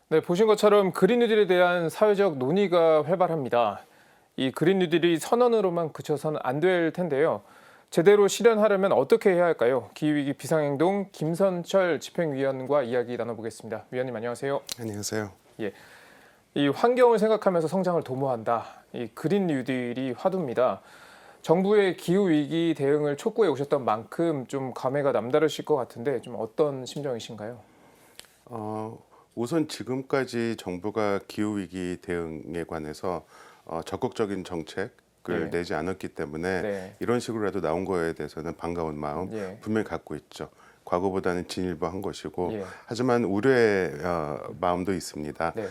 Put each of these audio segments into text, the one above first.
네, 보신 것처럼 그린 뉴딜에 대한 사회적 논의가 활발합니다. 이 그린 뉴딜이 선언으로만 그쳐서는 안 될 텐데요. 제대로 실현하려면 어떻게 해야 할까요? 기후위기 비상행동 김선철 집행위원과 이야기 나눠보겠습니다. 위원님 안녕하세요. 안녕하세요. 예, 이 환경을 생각하면서 성장을 도모한다. 이 그린 뉴딜이 화두입니다. 정부의 기후위기 대응을 촉구해 오셨던 만큼 좀 감회가 남다르실 것 같은데 좀 어떤 심정이신가요? 우선 지금까지 정부가 기후위기 대응에 관해서 적극적인 정책을 내지 않았기 때문에 네. 이런 식으로라도 나온 거에 대해서는 반가운 마음 예. 분명히 갖고 있죠. 과거보다는 진일보한 것이고 예. 하지만 우려의 마음도 있습니다. 네.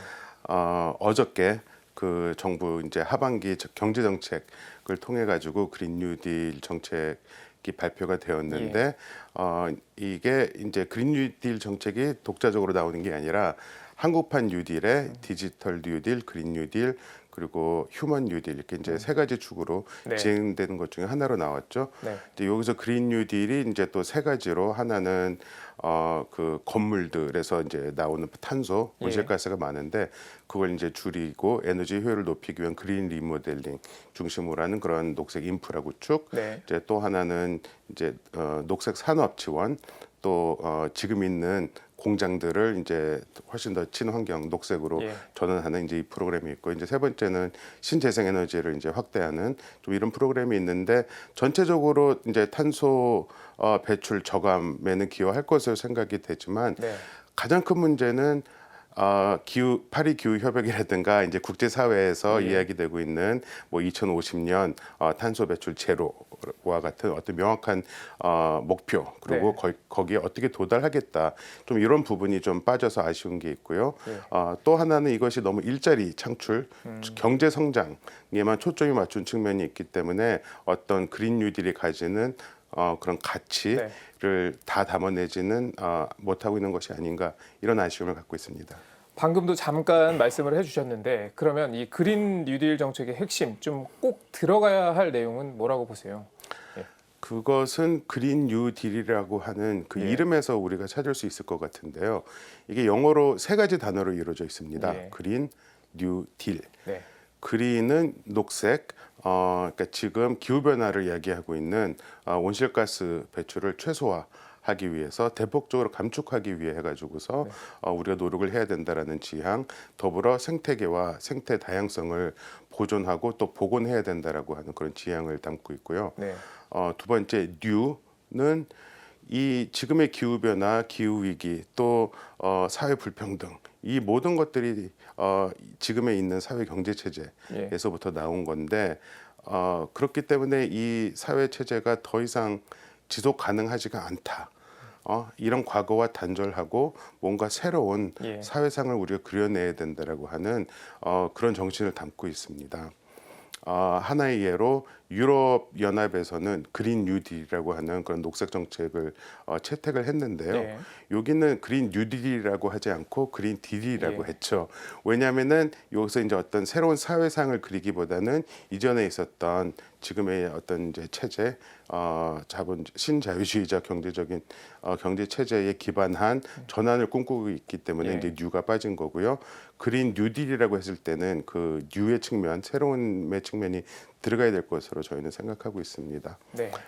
어저께 그 정부 이제 하반기 경제 정책을 통해 가지고 그린 뉴딜 정책이 발표가 되었는데 이게 이제 그린 뉴딜 정책이 독자적으로 나오는 게 아니라 한국판 뉴딜에 디지털 뉴딜, 그린 뉴딜 그리고 휴먼 뉴딜 이렇게 이제 세 가지 축으로 네. 진행되는 것 중에 하나로 나왔죠. 네. 이제 여기서 그린 뉴딜이 이제 또 세 가지로 하나는 그 건물들에서 이제 나오는 탄소, 온실가스가 많은데 그걸 이제 줄이고 에너지 효율을 높이기 위한 그린 리모델링 중심으로 하는 그런 녹색 인프라 구축. 네. 이제 또 하나는 이제 녹색 산업 지원. 또 지금 있는 공장들을 이제 훨씬 더 친환경 녹색으로 전환하는 이제 이 프로그램이 있고 이제 세 번째는 신재생 에너지를 이제 확대하는 좀 이런 프로그램이 있는데 전체적으로 이제 탄소 배출 저감에는 기여할 것으로 생각이 되지만 가장 큰 문제는 파리 기후 협약이라든가 이제 국제 사회에서 이야기되고 있는 뭐 2050년 탄소 배출 제로와 같은 어떤 명확한 목표 그리고 거기에 어떻게 도달하겠다 좀 이런 부분이 좀 빠져서 아쉬운 게 있고요. 또 하나는 이것이 너무 일자리 창출, 경제 성장에만 초점이 맞춘 측면이 있기 때문에 어떤 그린 뉴딜이 가지는 그런 가치를 다 담아내지는 못하고 있는 것이 아닌가 이런 아쉬움을 갖고 있습니다. 방금도 잠깐 말씀을 해주셨는데 그러면 이 그린 뉴딜 정책의 핵심 좀 꼭 들어가야 할 내용은 뭐라고 보세요? 그것은 그린 뉴딜이라고 하는 그 이름에서 우리가 찾을 수 있을 것 같은데요. 이게 영어로 세 가지 단어로 이루어져 있습니다. 그린, 뉴, 딜. 그린은 녹색, 그러니까 지금 기후 변화를 이야기하고 있는 온실가스 배출을 최소화하기 위해서 대폭적으로 감축하기 위해 해가지고서 우리가 노력을 해야 된다라는 지향, 더불어 생태계와 생태 다양성을 보존하고 또 복원해야 된다라고 하는 그런 지향을 담고 있고요. 두 번째 뉴는 이 지금의 기후 변화, 기후 위기, 또 사회 불평등 이 모든 것들이 지금에 있는 사회 경제 체제에서부터 나온 건데 그렇기 때문에 이 사회 체제가 더 이상 지속 가능하지가 않다. 이런 과거와 단절하고 뭔가 새로운 사회상을 우리가 그려내야 된다라고 하는 그런 정신을 담고 있습니다. 하나의 예로 유럽 연합에서는 그린 뉴딜이라고 하는 그런 녹색 정책을 채택을 했는데요. 여기는 그린 뉴딜이라고 하지 않고 그린 딜이라고 했죠. 왜냐하면은 여기서 이제 어떤 새로운 사회상을 그리기보다는 이전에 있었던 지금의 어떤 이제 체제, 신자유주의자 경제적인 경제 체제에 기반한 전환을 꿈꾸고 있기 때문에 이제 뉴가 빠진 거고요. 그린 뉴딜이라고 했을 때는 그 뉴의 측면, 새로운의 측면이 들어가야 될 것으로 저희는 생각하고 있습니다.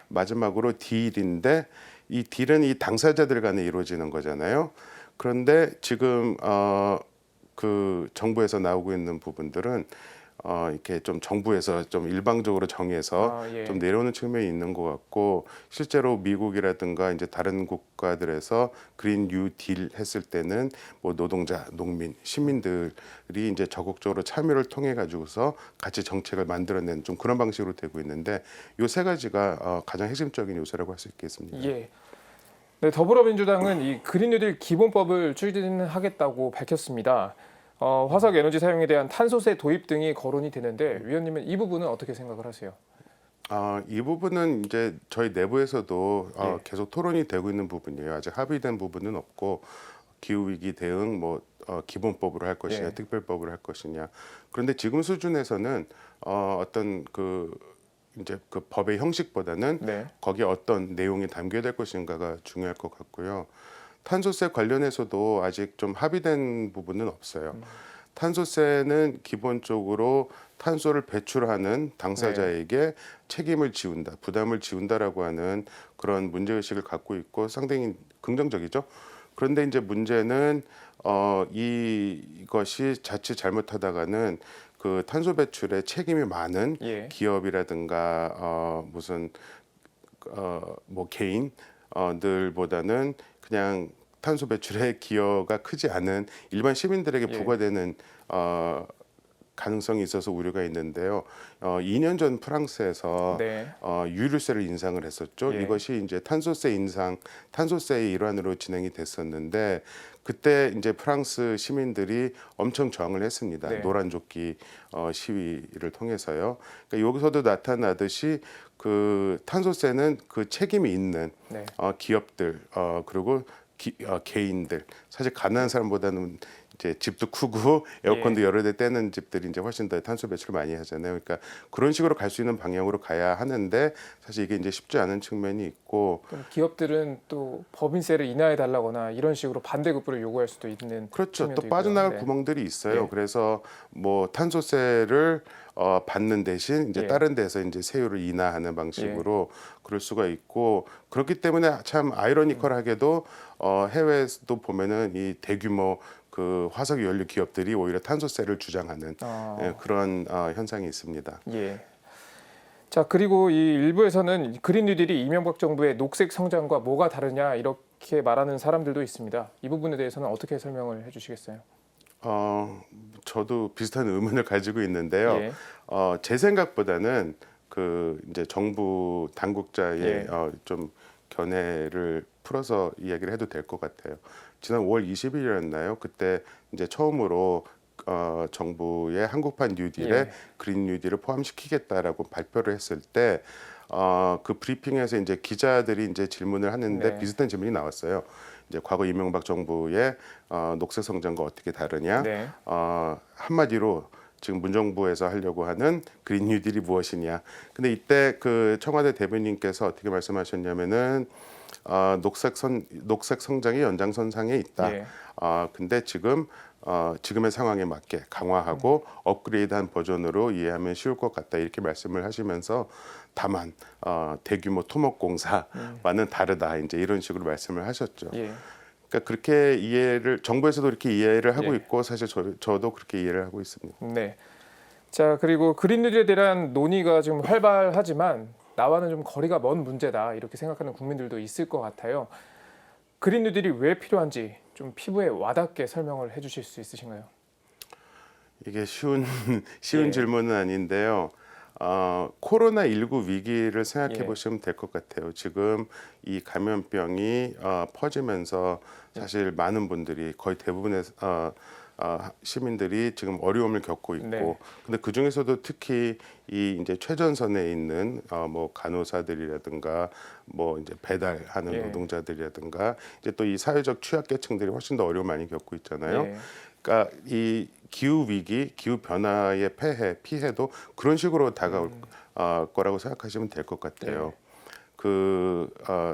마지막으로 딜인데 이 딜은 이 당사자들 간에 이루어지는 거잖아요. 그런데 지금 그 정부에서 나오고 있는 부분들은 이렇게 좀 정부에서 좀 일방적으로 정해서 좀 내려오는 측면이 있는 것 같고 실제로 미국이라든가 이제 다른 국가들에서 그린 뉴 딜 했을 때는 뭐 노동자, 농민, 시민들이 이제 적극적으로 참여를 통해 가지고서 같이 정책을 만들어낸 좀 그런 방식으로 되고 있는데 이 세 가지가 가장 핵심적인 요소라고 할 수 있겠습니다. 네, 더불어민주당은 이 그린 뉴딜 기본법을 추진하겠다고 밝혔습니다. 화석 에너지 사용에 대한 탄소세 도입 등이 거론이 되는데 위원님은 이 부분은 어떻게 생각을 하세요? 이 부분은 이제 저희 내부에서도 계속 토론이 되고 있는 부분이에요. 아직 합의된 부분은 없고 기후위기 대응 뭐 기본법으로 할 것이냐 특별법으로 할 것이냐. 그런데 지금 수준에서는 어떤 그 이제 그 법의 형식보다는 거기에 어떤 내용이 담겨야 될 것인가가 중요할 것 같고요. 탄소세 관련해서도 아직 좀 합의된 부분은 없어요. 탄소세는 기본적으로 탄소를 배출하는 당사자에게 책임을 지운다, 부담을 지운다라고 하는 그런 문제의식을 갖고 있고 상당히 긍정적이죠. 그런데 이제 문제는 이것이 자칫 잘못하다가는 그 탄소 배출에 책임이 많은 예. 기업이라든가 무슨 뭐 개인들보다는 그냥 탄소 배출에 기여가 크지 않은 일반 시민들에게 예. 부과되는 가능성이 있어서 우려가 있는데요. 2년 전 프랑스에서 네. 유류세를 인상을 했었죠. 예. 이것이 이제 탄소세 인상, 탄소세의 일환으로 진행이 됐었는데 그때 이제 프랑스 시민들이 엄청 저항을 했습니다. 네. 노란조끼 시위를 통해서요. 그러니까 여기서도 나타나듯이 그 탄소세는 그 책임이 있는 네. 기업들 그리고 개인들, 사실 가난한 사람보다는 이제 집도 크고 에어컨도 예. 여러 대 떼는 집들이 이제 훨씬 더 탄소 배출을 많이 하잖아요. 그러니까 그런 식으로 갈 수 있는 방향으로 가야 하는데 사실 이게 이제 쉽지 않은 측면이 있고, 그럼 기업들은 또 법인세를 인하해 달라거나 이런 식으로 반대급부를 요구할 수도 있는 그렇죠. 측면도 또 빠져나갈 있고요. 네. 구멍들이 있어요. 예. 그래서 뭐 탄소세를 받는 대신 이제 예. 다른 데서 이제 세율을 인하하는 방식으로 그럴 수가 있고, 그렇기 때문에 참 아이러니컬하게도 해외에서도 보면은 이 대규모 그 화석 연료 기업들이 오히려 탄소세를 주장하는 그런 현상이 있습니다. 예. 자, 그리고 이 일부에서는 그린 뉴딜이 이명박 정부의 녹색 성장과 뭐가 다르냐 이렇게 말하는 사람들도 있습니다. 이 부분에 대해서는 어떻게 설명을 해주시겠어요? 저도 비슷한 의문을 가지고 있는데요. 예. 제 생각보다는 그 이제 정부 당국자의 예. 좀 견해를 풀어서 이야기를 해도 될 것 같아요. 지난 5월 20일이었나요? 그때 이제 처음으로 정부의 한국판 뉴딜에 예. 그린 뉴딜을 포함시키겠다라고 발표를 했을 때 그 브리핑에서 이제 기자들이 이제 질문을 하는데 네. 비슷한 질문이 나왔어요. 이제 과거 이명박 정부의 녹색 성장과 어떻게 다르냐? 네. 한마디로 지금 문정부에서 하려고 하는 그린 뉴딜이 무엇이냐? 근데 이때 그 청와대 대변인께서 어떻게 말씀하셨냐면은 녹색 성장이 연장선상에 있다. 예. 근데 지금의 상황에 맞게 강화하고 업그레이드한 버전으로 이해하면 쉬울 것 같다 이렇게 말씀을 하시면서 다만 대규모 토목공사와는 다르다 이제 이런 식으로 말씀을 하셨죠. 예. 그러니까 그렇게 이해를 정부에서도 이렇게 이해를 하고 예. 있고 사실 저도 그렇게 이해를 하고 있습니다. 네. 자, 그리고 그린 뉴딜에 대한 논의가 지금 활발하지만 나와는 좀 거리가 먼 문제다 이렇게 생각하는 국민들도 있을 것 같아요. 그린 뉴딜이 왜 필요한지 좀 피부에 와닿게 설명을 해주실 수 있으신가요? 이게 쉬운 예. 질문은 아닌데요. 코로나19 위기를 생각해 예. 보시면 될 것 같아요. 지금 이 감염병이 퍼지면서 사실 많은 분들이 거의 대부분의 시민들이 지금 어려움을 겪고 있고, 네. 근데 그 중에서도 특히 이 이제 최전선에 있는 뭐 간호사들이라든가 뭐 이제 배달하는 예. 노동자들이라든가 이제 또 이 사회적 취약계층들이 훨씬 더 어려움 많이 겪고 있잖아요. 예. 그러니까 이 기후 위기, 기후 변화의 피해도 그런 식으로 다가올 거라고 생각하시면 될 것 같아요. 그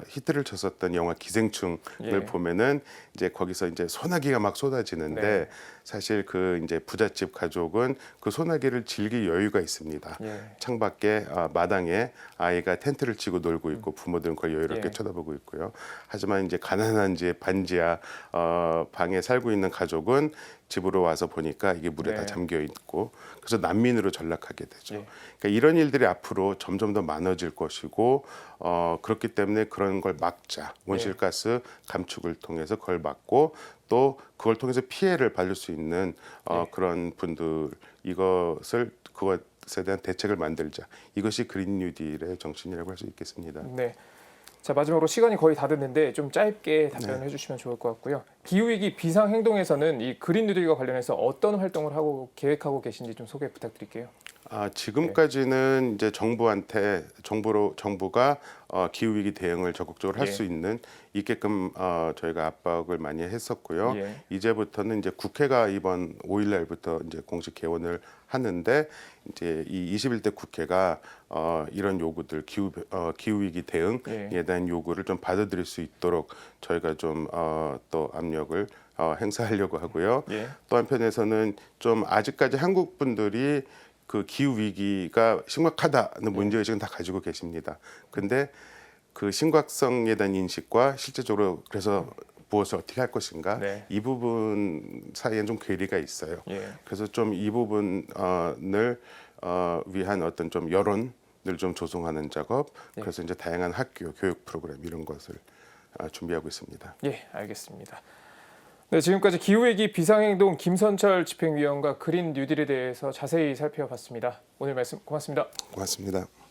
히트를 쳤었던 영화 기생충을 예. 보면은 이제 거기서 이제 소나기가 막 쏟아지는데 네. 사실 그 이제 부잣집 가족은 그 소나기를 즐길 여유가 있습니다. 예. 창밖에 마당에 아이가 텐트를 치고 놀고 있고 부모들은 그걸 여유롭게 예. 쳐다보고 있고요. 하지만 이제 가난한 집 반지하 방에 살고 있는 가족은 집으로 와서 보니까 이게 물에 네. 다 잠겨 있고 그래서 난민으로 전락하게 되죠. 예. 그러니까 이런 일들이 앞으로 점점 더 많아질 것이고 그렇기 때문에 그런 걸 막자 온실가스 감축을 통해서 그걸 막고 또 그걸 통해서 피해를 받을 수 있는 그런 분들 그것에 대한 대책을 만들자. 이것이 그린 뉴딜의 정신이라고 할 수 있겠습니다. 네. 자, 마지막으로 시간이 거의 다 됐는데 좀 짧게 답변을 해주시면 좋을 것 같고요. 기후위기 비상행동에서는 이 그린 뉴딜과 관련해서 어떤 활동을 하고 계획하고 계신지 좀 소개 부탁드릴게요. 지금까지는 이제 정부가 기후 위기 대응을 적극적으로 할 수 있게끔 저희가 압박을 많이 했었고요. 이제부터는 이제 국회가 이번 5일 날부터 이제 공식 개원을 하는데 이제 이 21대 국회가 이런 요구들 기후 위기 대응에 대한 요구를 좀 받아들일 수 있도록 저희가 좀 또 압력을 행사하려고 하고요. 또 한편에서는 좀 아직까지 한국 분들이 그 기후 위기가 심각하다는 문제 의식은 다 가지고 계십니다. 근데 그 심각성에 대한 인식과 실제적으로 그래서 무엇을 어떻게 할 것인가 이 부분 사이엔 좀 괴리가 있어요. 그래서 좀 이 부분을 위한 어떤 좀 여론을 좀 조성하는 작업. 그래서 이제 다양한 학교 교육 프로그램 이런 것을 준비하고 있습니다. 예, 알겠습니다. 네, 지금까지 기후위기 비상행동 김선철 집행위원과 그린 뉴딜에 대해서 자세히 살펴봤습니다. 오늘 말씀 고맙습니다. 고맙습니다.